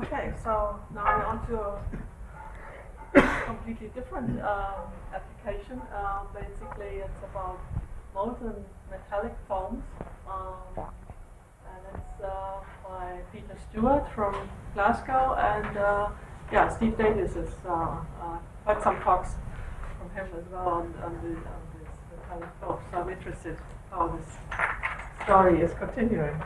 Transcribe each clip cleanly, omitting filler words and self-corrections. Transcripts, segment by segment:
Okay, so now we're on to a completely different application. Basically, it's about molten metallic foams, and it's by Peter Stewart from Glasgow, and yeah, Steve Davis is quite some talks from him as well on this metallic foam. So I'm interested how this story is continuing.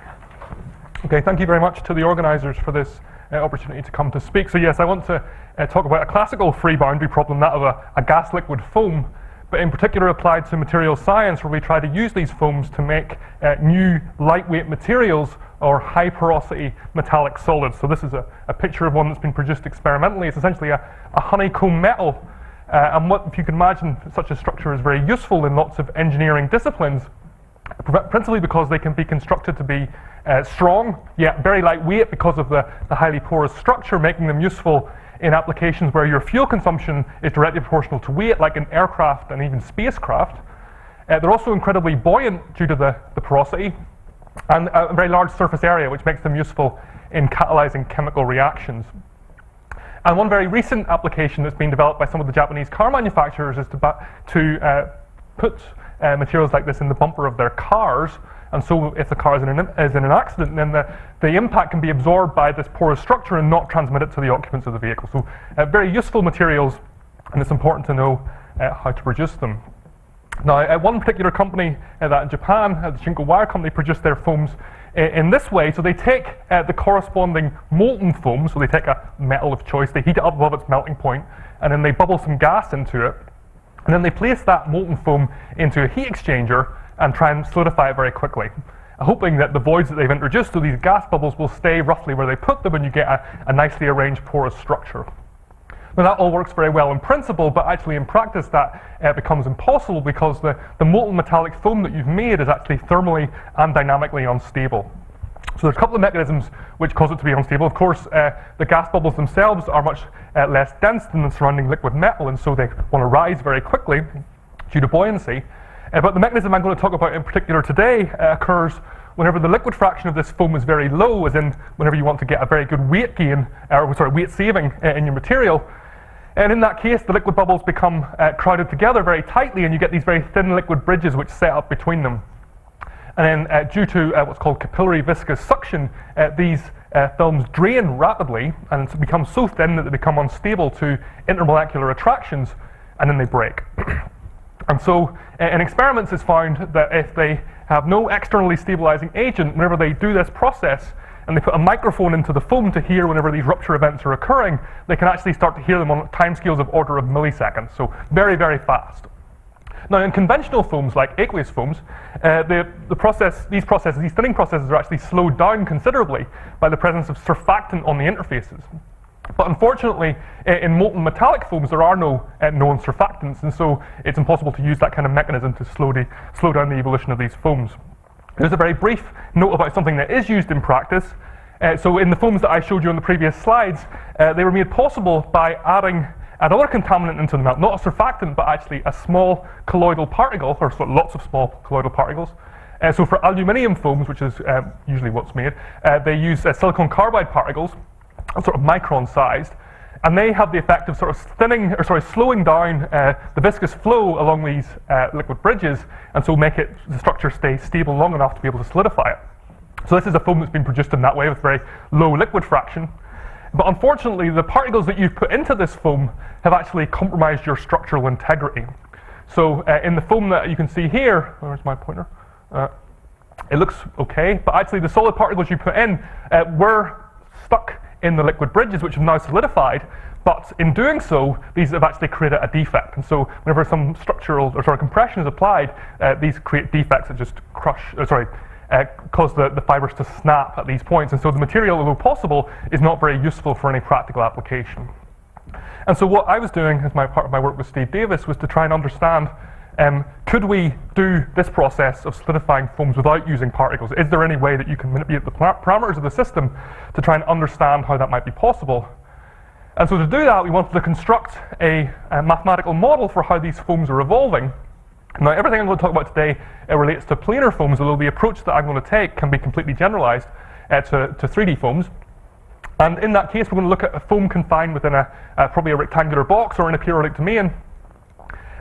Okay, thank you very much to the organisers for this opportunity to come to speak. So yes, I want to talk about a classical free boundary problem, that of a gas liquid foam, but in particular applied to material science, where we try to use these foams to make new lightweight materials or high porosity metallic solids. So this is a picture of one that's been produced experimentally. It's essentially a honeycomb metal, and what, if you can imagine, such a structure is very useful in lots of engineering disciplines, principally because they can be constructed to be strong, yet very lightweight because of the highly porous structure, making them useful in applications where your fuel consumption is directly proportional to weight, like in aircraft and even spacecraft. They're also incredibly buoyant due to the porosity, and a very large surface area, which makes them useful in catalyzing chemical reactions. And one very recent application that's been developed by some of the Japanese car manufacturers is to put materials like this in the bumper of their cars, and so if the car is in an accident, then the impact can be absorbed by this porous structure and not transmitted to the occupants of the vehicle. So very useful materials, and it's important to know how to produce them. Now, one particular company that in Japan, the Shinko Wire Company, produced their foams in this way. So they take the corresponding molten foam, so they take a metal of choice, they heat it up above its melting point, and then they bubble some gas into it. And then they place that molten foam into a heat exchanger and try and solidify it very quickly, hoping that the voids that they've introduced to these gas bubbles will stay roughly where they put them, and you get a nicely arranged porous structure. Now that all works very well in principle, but actually in practice that becomes impossible because the molten metallic foam that you've made is actually thermally and dynamically unstable. So there's a couple of mechanisms which cause it to be unstable. Of course, the gas bubbles themselves are much less dense than the surrounding liquid metal, and so they want to rise very quickly due to buoyancy. But the mechanism I'm going to talk about in particular today occurs whenever the liquid fraction of this foam is very low, as in whenever you want to get a very good weight gain, weight saving in your material. And in that case, the liquid bubbles become crowded together very tightly, and you get these very thin liquid bridges which set up between them. And then due to what's called capillary viscous suction, these films drain rapidly and become so thin that they become unstable to intermolecular attractions, and then they break. And so in experiments it's found that if they have no externally stabilizing agent, whenever they do this process and they put a microphone into the foam to hear whenever these rupture events are occurring, they can actually start to hear them on timescales of order of milliseconds, so very, very fast. Now, in conventional foams like aqueous foams, these thinning processes are actually slowed down considerably by the presence of surfactant on the interfaces. But unfortunately, in molten metallic foams, there are no known surfactants, and so it's impossible to use that kind of mechanism to slow down the evolution of these foams. There's a very brief note about something that is used in practice. So in the foams that I showed you on the previous slides, they were made possible by adding another contaminant into the melt, not a surfactant, but actually a small colloidal particle, or lots of small colloidal particles. So for aluminium foams, which is usually what's made, they use silicon carbide particles, sort of micron-sized, and they have the effect of sort of slowing down the viscous flow along these liquid bridges, and so make the structure stay stable long enough to be able to solidify it. So this is a foam that's been produced in that way with very low liquid fraction. But unfortunately, the particles that you've put into this foam have actually compromised your structural integrity. So in the foam that you can see here, where's my pointer? It looks okay, but actually the solid particles you put in were stuck in the liquid bridges, which have now solidified, but in doing so, these have actually created a defect. And so whenever some compression is applied, these create defects that just cause the fibers to snap at these points. And so the material, although possible, is not very useful for any practical application. And so what I was doing as part of my work with Steve Davis was to try and understand, could we do this process of solidifying foams without using particles? Is there any way that you can manipulate the parameters of the system to try and understand how that might be possible? And so to do that, we wanted to construct a mathematical model for how these foams are evolving. Now, everything I'm going to talk about today relates to planar foams, although the approach that I'm going to take can be completely generalized to 3D foams. And in that case, we're going to look at a foam confined within probably a rectangular box or in a periodic domain.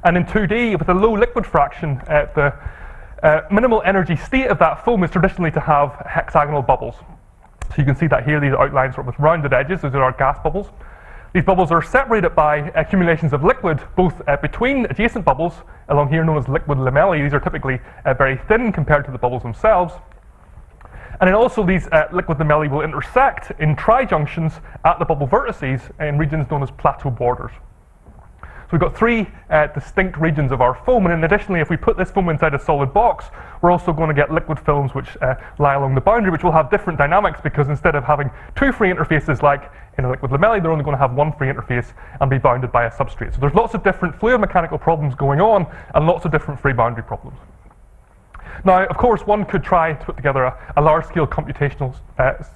And in 2D, with a low liquid fraction, the minimal energy state of that foam is traditionally to have hexagonal bubbles. So you can see that here, these are outlined sort of with rounded edges. Those are our gas bubbles. These bubbles are separated by accumulations of liquid, both between adjacent bubbles, along here known as liquid lamellae. These are typically very thin compared to the bubbles themselves. And then also these liquid lamellae will intersect in tri-junctions at the bubble vertices in regions known as plateau borders. So we've got three distinct regions of our foam, and then additionally, if we put this foam inside a solid box, we're also going to get liquid films which lie along the boundary, which will have different dynamics, because instead of having two free interfaces like in a liquid lamellae, they're only going to have one free interface and be bounded by a substrate. So there's lots of different fluid mechanical problems going on, and lots of different free boundary problems. Now, of course, one could try to put together a large-scale computational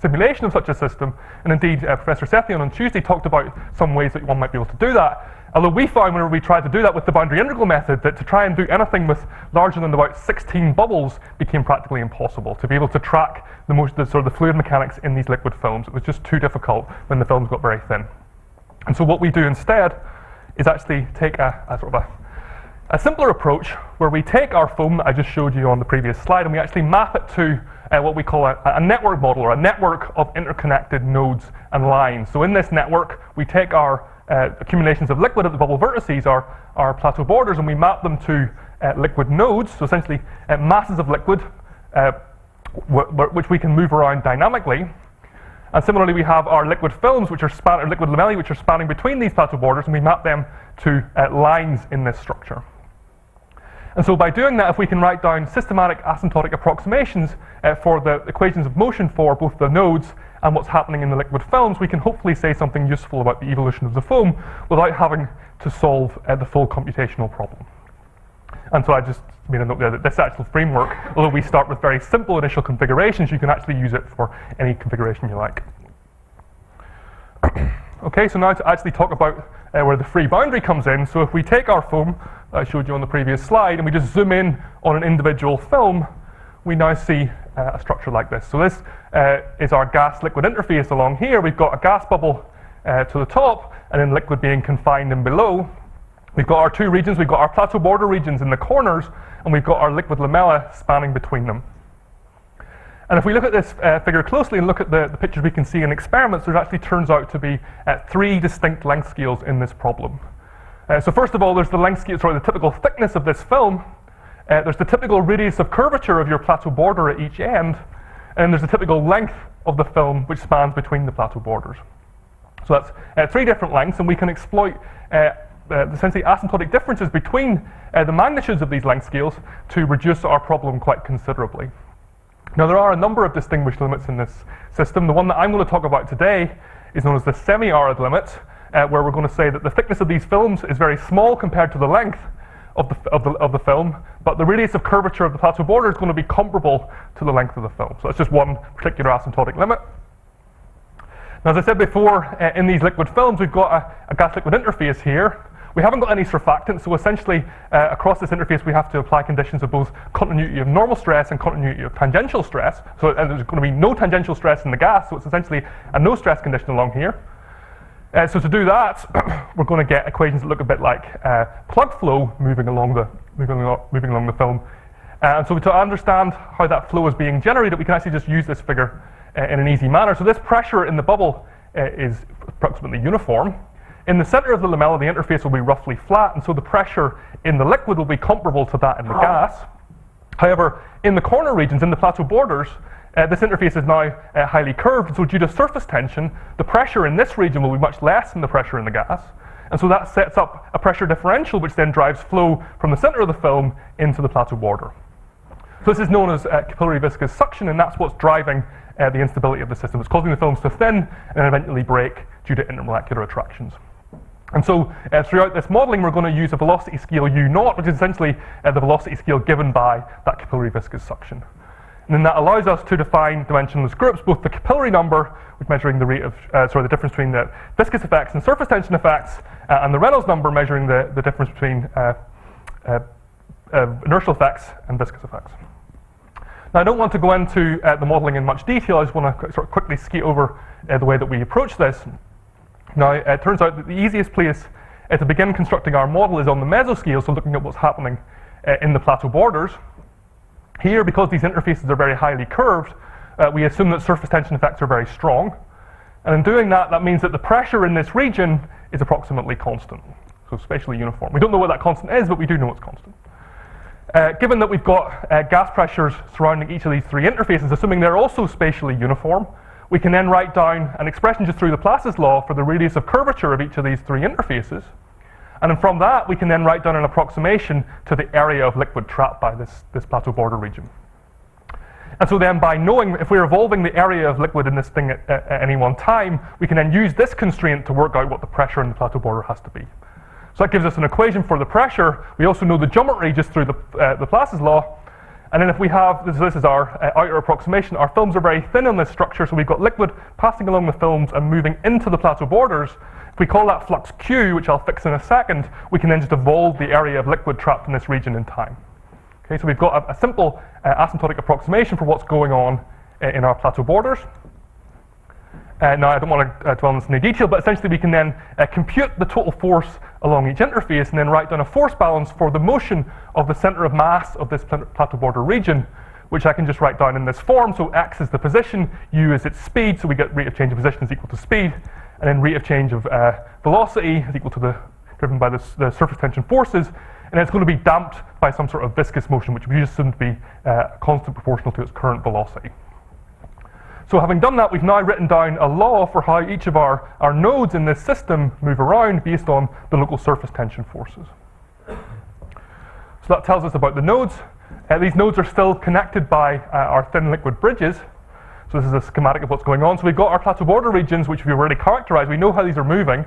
simulation of such a system, and indeed, Professor Sethian on Tuesday talked about some ways that one might be able to do that. Although we found whenever we tried to do that with the boundary integral method that to try and do anything with larger than about 16 bubbles became practically impossible. To be able to track the fluid mechanics in these liquid films, it was just too difficult when the films got very thin. And so what we do instead is actually take a simpler approach where we take our foam that I just showed you on the previous slide and we actually map it to what we call a network model, or a network of interconnected nodes and lines. So in this network, we take our accumulations of liquid at the bubble vertices, our plateau borders, and we map them to liquid nodes, so essentially masses of liquid which we can move around dynamically. And similarly, we have our liquid films, which are liquid lamellae, which are spanning between these plateau borders, and we map them to lines in this structure. And so by doing that, if we can write down systematic asymptotic approximations for the equations of motion for both the nodes and what's happening in the liquid films, we can hopefully say something useful about the evolution of the foam without having to solve the full computational problem. And so I just made a note there that this actual framework, although we start with very simple initial configurations, you can actually use it for any configuration you like. Okay, so now to actually talk about where the free boundary comes in. So if we take our foam that I showed you on the previous slide and we just zoom in on an individual film, we now see a structure like this. So this is our gas-liquid interface along here. We've got a gas bubble to the top and then liquid being confined in below. We've got our two regions. We've got our plateau border regions in the corners, and we've got our liquid lamella spanning between them. And if we look at this figure closely and look at the pictures we can see in experiments, there actually turns out to be three distinct length scales in this problem. So first of all, there's the length scale, the typical thickness of this film. There's the typical radius of curvature of your plateau border at each end, and there's the typical length of the film which spans between the plateau borders. So that's three different lengths, and we can exploit essentially asymptotic differences between the magnitudes of these length scales to reduce our problem quite considerably. Now, there are a number of distinguished limits in this system. The one that I'm going to talk about today is known as the semi-arid limit, where we're going to say that the thickness of these films is very small compared to the length of the film, but the radius of curvature of the plateau border is going to be comparable to the length of the film. So that's just one particular asymptotic limit. Now, as I said before, in these liquid films, we've got a gas-liquid interface here. We haven't got any surfactants, so essentially across this interface we have to apply conditions of both continuity of normal stress and continuity of tangential stress. And there's going to be no tangential stress in the gas, so it's essentially a no stress condition along here. So to do that, we're going to get equations that look a bit like plug flow moving along the film. And so to understand how that flow is being generated, we can actually just use this figure in an easy manner. So this pressure in the bubble is approximately uniform. In the center of the lamella, the interface will be roughly flat, and so the pressure in the liquid will be comparable to that in the gas. However, in the corner regions, in the plateau borders, this interface is now highly curved, and so due to surface tension, the pressure in this region will be much less than the pressure in the gas. And so that sets up a pressure differential, which then drives flow from the center of the film into the plateau border. So this is known as capillary viscous suction, and that's what's driving the instability of the system. It's causing the films to thin and then eventually break due to intermolecular attractions. And so throughout this modeling, we're going to use a velocity scale U0, which is essentially the velocity scale given by that capillary viscous suction. And then that allows us to define dimensionless groups, both the capillary number, which measuring the rate of, the difference between the viscous effects and surface tension effects, and the Reynolds number measuring the difference between inertial effects and viscous effects. Now, I don't want to go into the modeling in much detail. I just want to sort of quickly ski over the way that we approach this. Now, it turns out that the easiest place to begin constructing our model is on the mesoscale, so looking at what's happening in the plateau borders. Here, because these interfaces are very highly curved, we assume that surface tension effects are very strong. And in doing that, that means that the pressure in this region is approximately constant, so spatially uniform. We don't know what that constant is, but we do know it's constant. Given that we've got gas pressures surrounding each of these three interfaces, assuming they're also spatially uniform, we can then write down an expression just through the Laplace's law for the radius of curvature of each of these three interfaces. And then from that, we can then write down an approximation to the area of liquid trapped by this plateau border region. And so then by knowing if we're evolving the area of liquid in this thing at any one time, we can then use this constraint to work out what the pressure in the plateau border has to be. So that gives us an equation for the pressure. We also know the geometry just through the Laplace's law. And then if we have, this is our outer approximation, our films are very thin in this structure, so we've got liquid passing along the films and moving into the plateau borders. If we call that flux Q, which I'll fix in a second, we can then just evolve the area of liquid trapped in this region in time. Okay, so we've got a simple asymptotic approximation for what's going on in our plateau borders. Now, I don't want to dwell on this in any detail, but essentially we can then compute the total force along each interface and then write down a force balance for the motion of the center of mass of this plateau border region, which I can just write down in this form. So x is the position, u is its speed, so we get rate of change of position is equal to speed, and then rate of change of velocity is equal to driven by the surface tension forces, and it's going to be damped by some sort of viscous motion, which we just assume to be constant proportional to its current velocity. So having done that, we've now written down a law for how each of our nodes in this system move around based on the local surface tension forces. So that tells us about the nodes. These nodes are still connected by our thin liquid bridges. So this is a schematic of what's going on. So we've got our plateau border regions, which we've already characterized. We know how these are moving.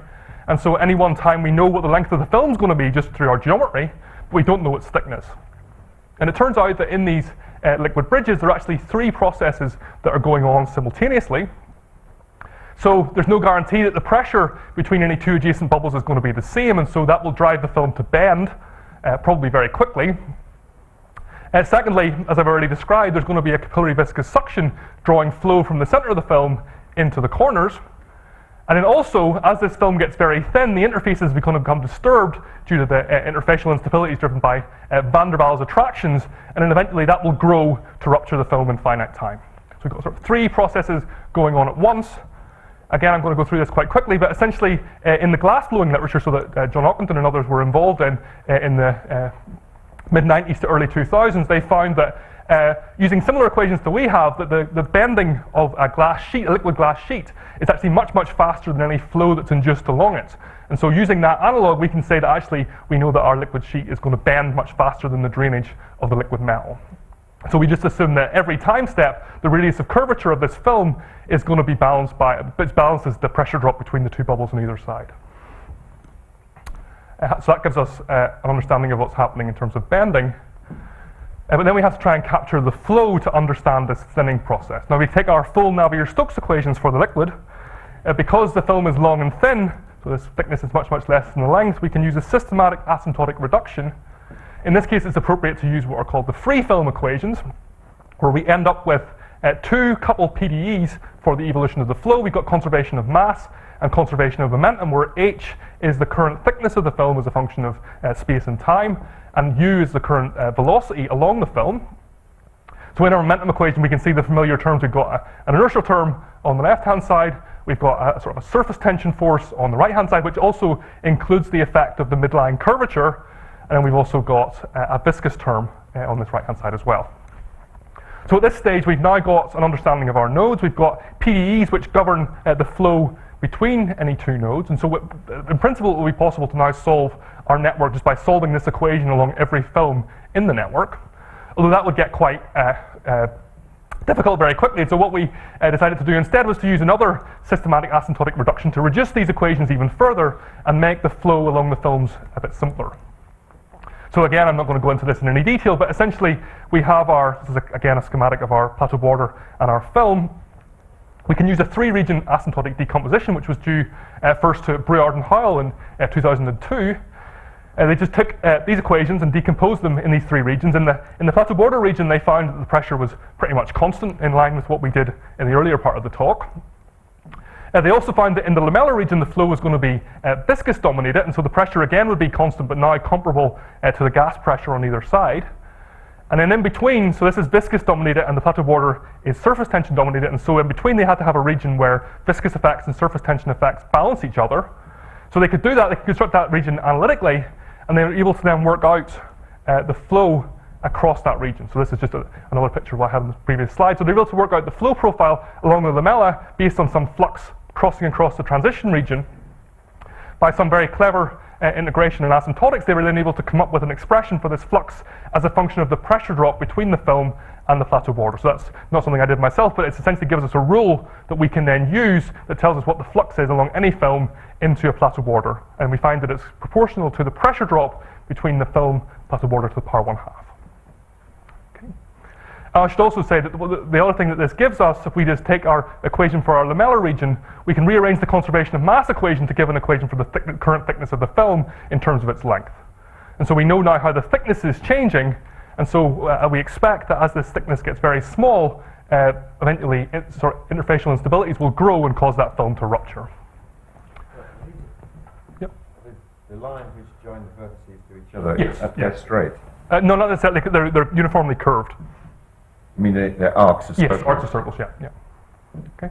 And so any one time we know what the length of the film is going to be just through our geometry, but we don't know its thickness. And it turns out that in these liquid bridges, there are actually three processes that are going on simultaneously. So there's no guarantee that the pressure between any two adjacent bubbles is going to be the same, and so that will drive the film to bend, probably very quickly. Secondly, as I've already described, there's going to be a capillary viscous suction drawing flow from the center of the film into the corners. And then also, as this film gets very thin, the interfaces become disturbed due to the interfacial instabilities driven by van der Waals attractions, and then eventually that will grow to rupture the film in finite time. So we've got sort of three processes going on at once. Again, I'm going to go through this quite quickly, but essentially in the glass blowing literature, so that John Ockenden and others were involved in the mid-90s to early 2000s, they found that using similar equations that we have, that the bending of a glass sheet, a liquid glass sheet, is actually much, much faster than any flow that's induced along it. And so using that analog, we can say that actually we know that our liquid sheet is going to bend much faster than the drainage of the liquid metal. So we just assume that every time step, the radius of curvature of this film is going to be balanced by, it balances the pressure drop between the two bubbles on either side. So that gives us an understanding of what's happening in terms of bending. But then we have to try and capture the flow to understand this thinning process. Now we take our full Navier-Stokes equations for the liquid. Because the film is long and thin, so this thickness is much, much less than the length, we can use a systematic asymptotic reduction. In this case, it's appropriate to use what are called the free film equations, where we end up with two coupled PDEs for the evolution of the flow. We've got conservation of mass and conservation of momentum, where h is the current thickness of the film as a function of space and time, and u is the current velocity along the film. So in our momentum equation, we can see the familiar terms. We've got an inertial term on the left-hand side. We've got a sort of a surface tension force on the right-hand side, which also includes the effect of the midline curvature. And then we've also got a viscous term on this right-hand side as well. So at this stage, we've now got an understanding of our nodes. We've got PDEs, which govern the flow between any two nodes. And so in principle, it will be possible to now solve our network just by solving this equation along every film in the network. Although that would get quite difficult very quickly. And so what we decided to do instead was to use another systematic asymptotic reduction to reduce these equations even further and make the flow along the films a bit simpler. So again, I'm not going to go into this in any detail, but essentially we have this is again a schematic of our plateau border and our film. We can use a three-region asymptotic decomposition, which was due first to Briard and Howell in 2002. They just took these equations and decomposed them in these three regions. In the plateau border region, they found that the pressure was pretty much constant, in line with what we did in the earlier part of the talk. They also found that in the lamellar region, the flow was going to be viscous dominated, and so the pressure again would be constant, but now comparable to the gas pressure on either side. And then in between, so this is viscous dominated and the plateau border is surface tension dominated, and so in between they had to have a region where viscous effects and surface tension effects balance each other. So they could do that, they could construct that region analytically, and they were able to then work out the flow across that region. So this is just another picture of what I had in the previous slide. So they were able to work out the flow profile along the lamella based on some flux crossing across the transition region. By some very clever integration in asymptotics, they were then able to come up with an expression for this flux as a function of the pressure drop between the film and the plateau border. So that's not something I did myself, but it essentially gives us a rule that we can then use that tells us what the flux is along any film into a plateau border. And we find that it's proportional to the pressure drop between the film plateau border to the power 1/2. Okay. I should also say that the other thing that this gives us, if we just take our equation for our lamellar region, we can rearrange the conservation of mass equation to give an equation for the current thickness of the film in terms of its length. And so we know now how the thickness is changing, and so we expect that as this thickness gets very small, eventually interfacial instabilities will grow and cause that film to rupture. Yep. The line which join the vertices to each other, yes, they're straight? No, not necessarily. They're uniformly curved. I mean, they're arcs of circles? Yes, arcs of circles, yeah. Okay.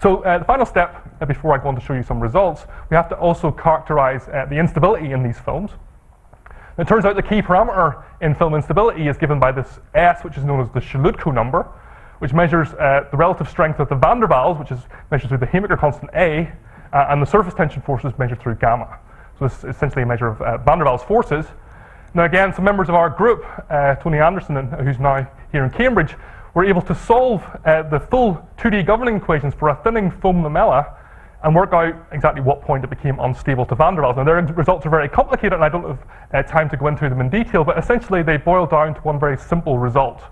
So the final step, before I go on to show you some results, we have to also characterize the instability in these films. And it turns out the key parameter in film instability is given by this S, which is known as the Shiludko number, which measures the relative strength of the van der Waals, which is measured through the Hamaker constant A, and the surface tension forces measured through gamma. So this is essentially a measure of van der Waals forces. Now again, some members of our group, Tony Anderson, who's now here in Cambridge, were able to solve the full 2D governing equations for a thinning foam lamella and work out exactly what point it became unstable to van der Waals. Now their results are very complicated, and I don't have time to go into them in detail, but essentially they boil down to one very simple result.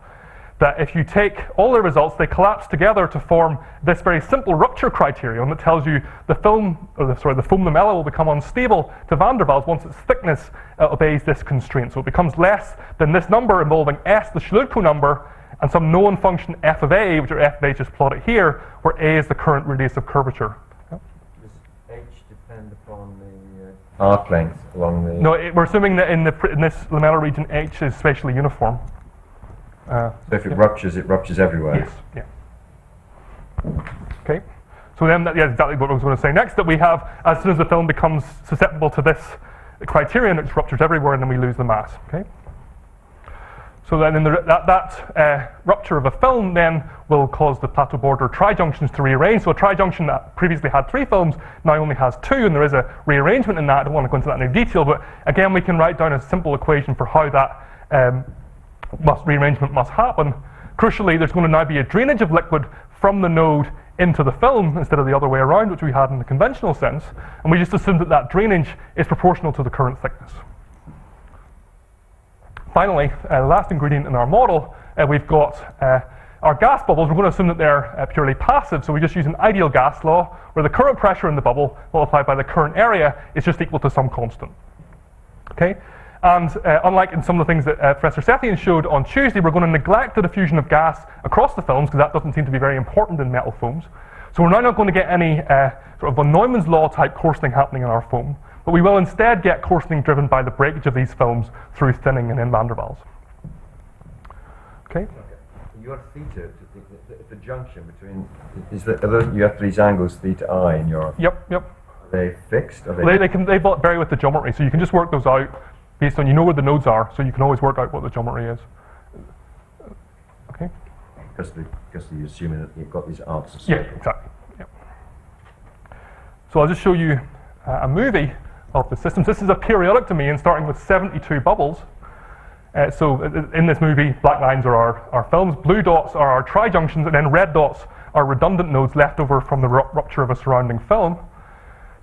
That if you take all the results, they collapse together to form this very simple rupture criterion that tells you the foam lamella will become unstable to van der Waals once its thickness obeys this constraint. So it becomes less than this number involving S, the Shiludko number, and some known function f of A, which are f of A just plotted here, where A is the current radius of curvature. Does H depend upon the arc length along the... No, we're assuming that in this lamellar region, H is spatially uniform. So if it ruptures everywhere? Yes, yeah. Okay, so then that's exactly what I was going to say next, that we have, as soon as the film becomes susceptible to this criterion, it ruptures everywhere and then we lose the mass, okay? So then in that rupture of a film then will cause the plateau border trijunctions to rearrange. So a trijunction that previously had 3 films now only has 2, and there is a rearrangement in that. I don't want to go into that in any detail, but again we can write down a simple equation for how that rearrangement must happen. Crucially, there's going to now be a drainage of liquid from the node into the film instead of the other way around, which we had in the conventional sense, and we just assumed that that drainage is proportional to the current thickness. Finally, the last ingredient in our model, we've got our gas bubbles. We're going to assume that they're purely passive, so we just use an ideal gas law where the current pressure in the bubble multiplied by the current area is just equal to some constant. Okay? And unlike in some of the things that Professor Sethian showed on Tuesday, we're going to neglect the diffusion of gas across the films because that doesn't seem to be very important in metal foams. So we're now not going to get any sort of von Neumann's law type coarsening happening in our foam, but we will instead get coarsening driven by the breakage of these films through thinning and in van der Waals. Okay? Your theta, the junction between, you have these angles theta I in your... Yep. Are they fixed? Are they vary with the geometry, so you can just work those out based on, you know where the nodes are, so you can always work out what the geometry is. Okay? Because you're assuming that you've got these arcs. Yeah, exactly. Yep. So I'll just show you a movie of the systems. This is a periodic domain starting with 72 bubbles. So in this movie, black lines are our films, blue dots are our trijunctions, and then red dots are redundant nodes left over from the rupture of a surrounding film.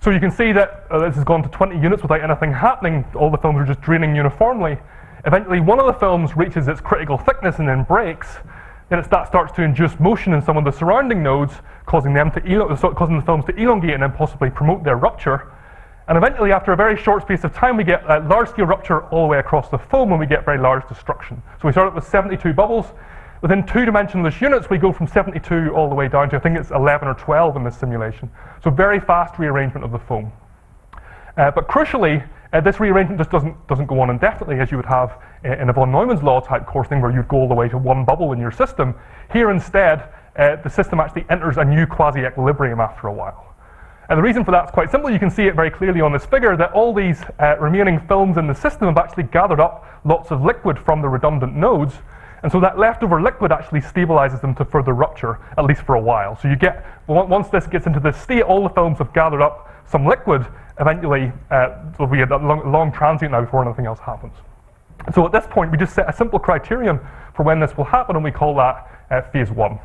So you can see that this has gone to 20 units without anything happening. All the films are just draining uniformly. Eventually, one of the films reaches its critical thickness and then breaks. then that starts to induce motion in some of the surrounding nodes, causing them to causing the films to elongate and then possibly promote their rupture. And eventually, after a very short space of time, we get a large-scale rupture all the way across the foam, and we get very large destruction. So we start with 72 bubbles. Within two-dimensionless units, we go from 72 all the way down to, I think it's 11 or 12 in this simulation. So very fast rearrangement of the foam. But crucially, this rearrangement just doesn't go on indefinitely, as you would have in a von Neumann's law type course thing, where you'd go all the way to one bubble in your system. Here instead, the system actually enters a new quasi-equilibrium after a while. And the reason for that is quite simple. You can see it very clearly on this figure that all these remaining films in the system have actually gathered up lots of liquid from the redundant nodes. And so that leftover liquid actually stabilizes them to further rupture, at least for a while. So you get, once this gets into this state, all the films have gathered up some liquid. Eventually, there'll be a long transient now before anything else happens. And so at this point, we just set a simple criterion for when this will happen, and we call that phase 1.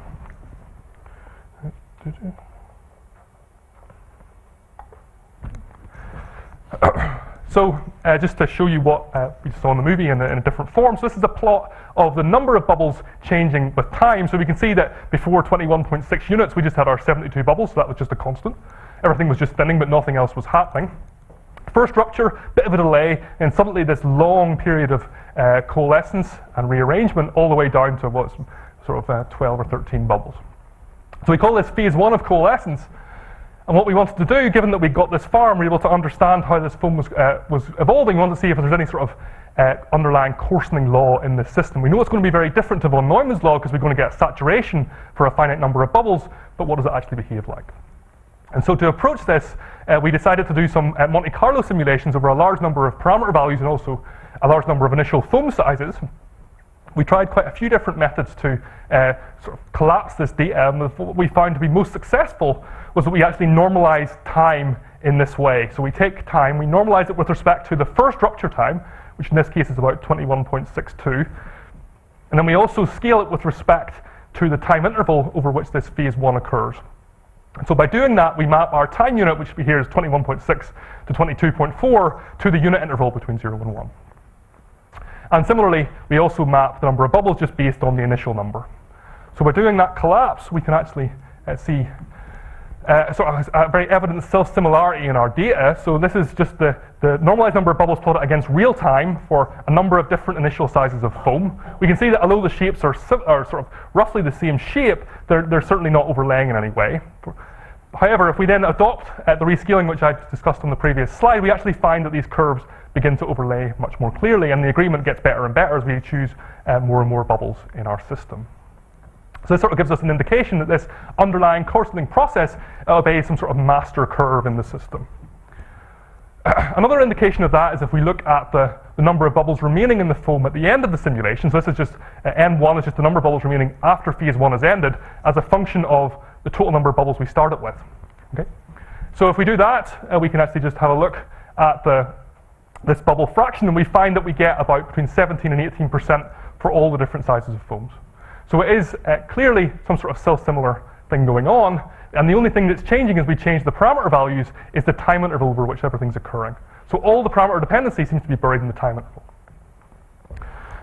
So just to show you what we saw in the movie in a different form. So this is a plot of the number of bubbles changing with time. So we can see that before 21.6 units, we just had our 72 bubbles, so that was just a constant. Everything was just thinning, but nothing else was happening. First rupture, bit of a delay, and suddenly this long period of coalescence and rearrangement all the way down to what's sort of 12 or 13 bubbles. So we call this phase 1 of coalescence. And what we wanted to do, given that we got this far and we were able to understand how this foam was evolving, we wanted to see if there's any sort of underlying coarsening law in this system. We know it's going to be very different to von Neumann's law because we're going to get saturation for a finite number of bubbles, but what does it actually behave like? And so to approach this, we decided to do some Monte Carlo simulations over a large number of parameter values and also a large number of initial foam sizes. We tried quite a few different methods to sort of collapse this data, and what we found to be most successful was that we actually normalize time in this way. So we take time, we normalize it with respect to the first rupture time, which in this case is about 21.62, and then we also scale it with respect to the time interval over which this phase 1 occurs. And so by doing that, we map our time unit, which here is 21.6 to 22.4, to the unit interval between 0 and 1. And similarly, we also map the number of bubbles just based on the initial number. So by doing that collapse, we can actually see sort of a very evident self-similarity in our data. So this is just the normalized number of bubbles plotted against real time for a number of different initial sizes of foam. We can see that although the shapes are sort of roughly the same shape, they're certainly not overlaying in any way. However, if we then adopt the rescaling which I discussed on the previous slide, we actually find that these curves begin to overlay much more clearly, and the agreement gets better and better as we choose more and more bubbles in our system. So this sort of gives us an indication that this underlying coarsening process obeys some sort of master curve in the system. Another indication of that is if we look at the number of bubbles remaining in the foam at the end of the simulation. So this is just N1 is just the number of bubbles remaining after phase 1 has ended as a function of the total number of bubbles we started with. Okay? So if we do that, we can actually just have a look at this bubble fraction, and we find that we get about between 17 and 18% for all the different sizes of foams. So it is clearly some sort of self-similar thing going on, and the only thing that's changing as we change the parameter values is the time interval over which everything's occurring. So all the parameter dependency seems to be buried in the time interval.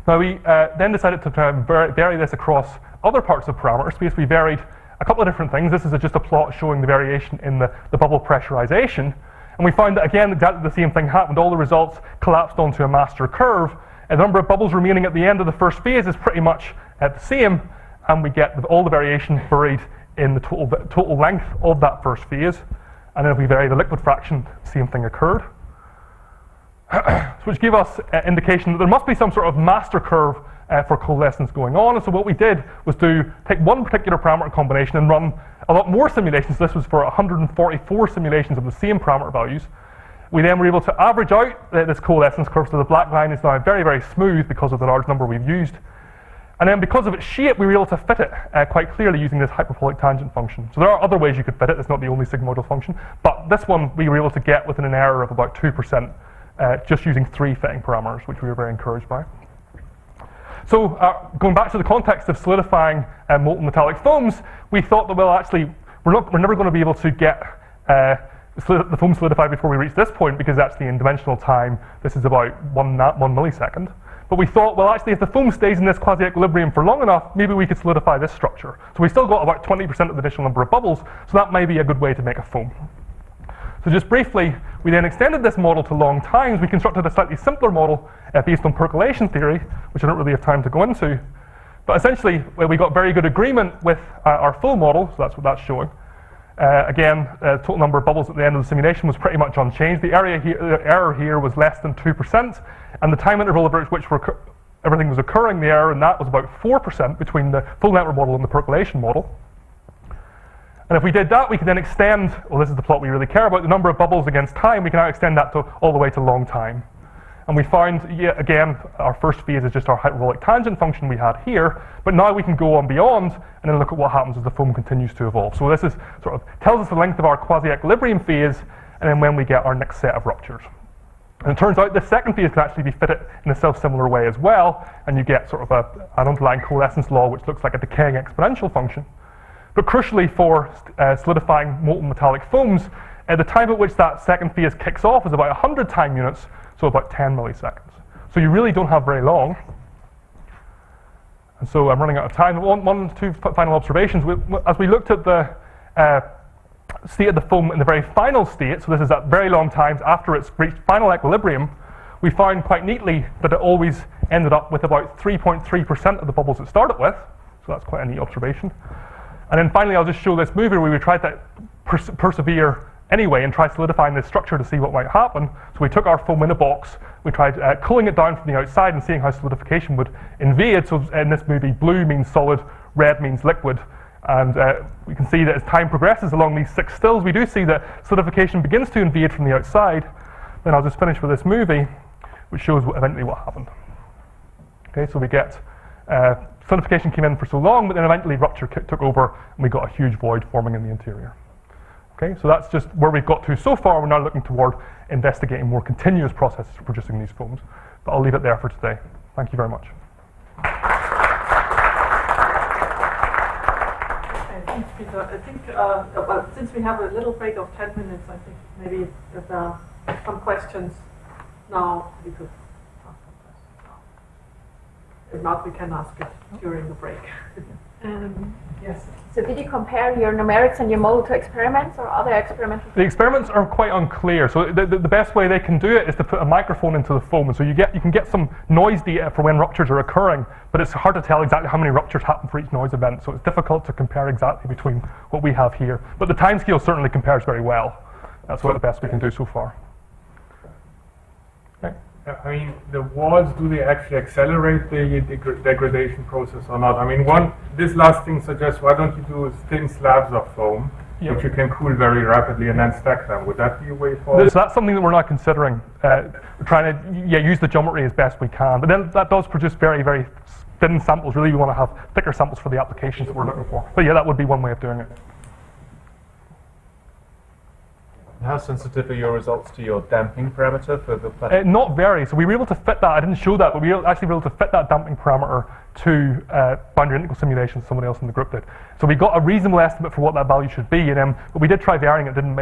Now we then decided to try and vary this across other parts of parameter space. We varied a couple of different things. This is just a plot showing the variation in the bubble pressurization, and we found that again exactly the same thing happened. All the results collapsed onto a master curve, and the number of bubbles remaining at the end of the first phase is pretty much the same, and we get all the variation buried in the total length of that first phase. And then if we vary the liquid fraction, same thing occurred. Which gave us indication that there must be some sort of master curve for coalescence going on. And so what we did was to take one particular parameter combination and run a lot more simulations. This was for 144 simulations of the same parameter values. We then were able to average out this coalescence curve, so the black line is now very, very smooth because of the large number we've used. And then because of its shape, we were able to fit it quite clearly using this hyperbolic tangent function. So there are other ways you could fit it. It's not the only sigmoidal function. But this one we were able to get within an error of about 2%, just using 3 fitting parameters, which we were very encouraged by. So going back to the context of solidifying molten metallic foams, we thought that, well, actually, we're never going to be able to get the foam solidified before we reach this point, because actually in dimensional time, this is about one millisecond. But we thought, well, actually, if the foam stays in this quasi-equilibrium for long enough, maybe we could solidify this structure. So we still got about 20% of the additional number of bubbles, so that may be a good way to make a foam. So just briefly, we then extended this model to long times. We constructed a slightly simpler model based on percolation theory, which I don't really have time to go into. But essentially, we got very good agreement with our full model, so that's what that's showing. Again, total number of bubbles at the end of the simulation was pretty much unchanged. The error here was less than 2%, and the time interval over which everything was occurring, the error in that was about 4% between the full network model and the percolation model. And if we did that, we could then extend, well, this is the plot we really care about, the number of bubbles against time. We can now extend that to all the way to long time. And we found, yeah, again, our first phase is just our hyperbolic tangent function we had here, but now we can go on beyond and then look at what happens as the foam continues to evolve. So this is sort of tells us the length of our quasi-equilibrium phase, and then when we get our next set of ruptures. And it turns out the second phase can actually be fitted in a self-similar way as well, and you get sort of an underlying coalescence law which looks like a decaying exponential function. But crucially for solidifying molten metallic foams, the time at which that second phase kicks off is about 100 time units, so about 10 milliseconds. So you really don't have very long. And so I'm running out of time. Two final observations. As we looked at the state of the foam in the very final state, so this is at very long times after it's reached final equilibrium, we found quite neatly that it always ended up with about 3.3% of the bubbles it started with. So that's quite a neat observation. And then finally, I'll just show this movie where we tried to persevere anyway and try solidifying this structure to see what might happen. So we took our foam in a box, we tried cooling it down from the outside and seeing how solidification would invade. So in this movie, blue means solid, red means liquid. And we can see that as time progresses along these 6 stills, we do see that solidification begins to invade from the outside. Then I'll just finish with this movie, which shows eventually what happened. Okay, so we get solidification came in for so long, but then eventually rupture took over, and we got a huge void forming in the interior. Okay, so that's just where we've got to so far. We're now looking toward investigating more continuous processes for producing these foams. But I'll leave it there for today. Thank you very much. Thanks, Peter. I think, well, since we have a little break of 10 minutes, I think maybe if there are some questions now, we could ask some questions now. If not, we can ask it during the break. Yes. So did you compare your numerics and your model to experiments or other experimental? The experiments are quite unclear. So the best way they can do it is to put a microphone into the foam. And so you can get some noise data for when ruptures are occurring, but it's hard to tell exactly how many ruptures happen for each noise event. So it's difficult to compare exactly between what we have here. But the timescale certainly compares very well. That's what the best we can do so far. Okay. I mean, the walls, do they actually accelerate the degradation process or not? I mean, this last thing suggests, why don't you do thin slabs of foam, which you can cool very rapidly and then stack them? Would that be a way forward? So that's something that we're not considering. We're trying to use the geometry as best we can. But then that does produce very, very thin samples. Really, we want to have thicker samples for the applications that we're looking for. But yeah, that would be one way of doing it. How sensitive are your results to your damping parameter for the plastic? Not very. So we were able to fit that. I didn't show that, but we were actually able to fit that damping parameter to boundary integral simulations somebody else in the group did. So we got a reasonable estimate for what that value should be, and but we did try varying it. It didn't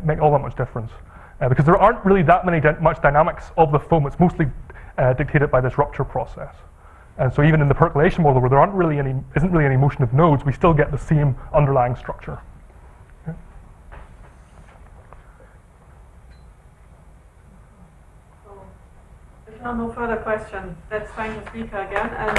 make all that much difference because there aren't really that much dynamics of the foam. It's mostly dictated by this rupture process. And so even in the percolation model, where there isn't really any motion of nodes, we still get the same underlying structure. No further questions. Let's thank the speaker again. And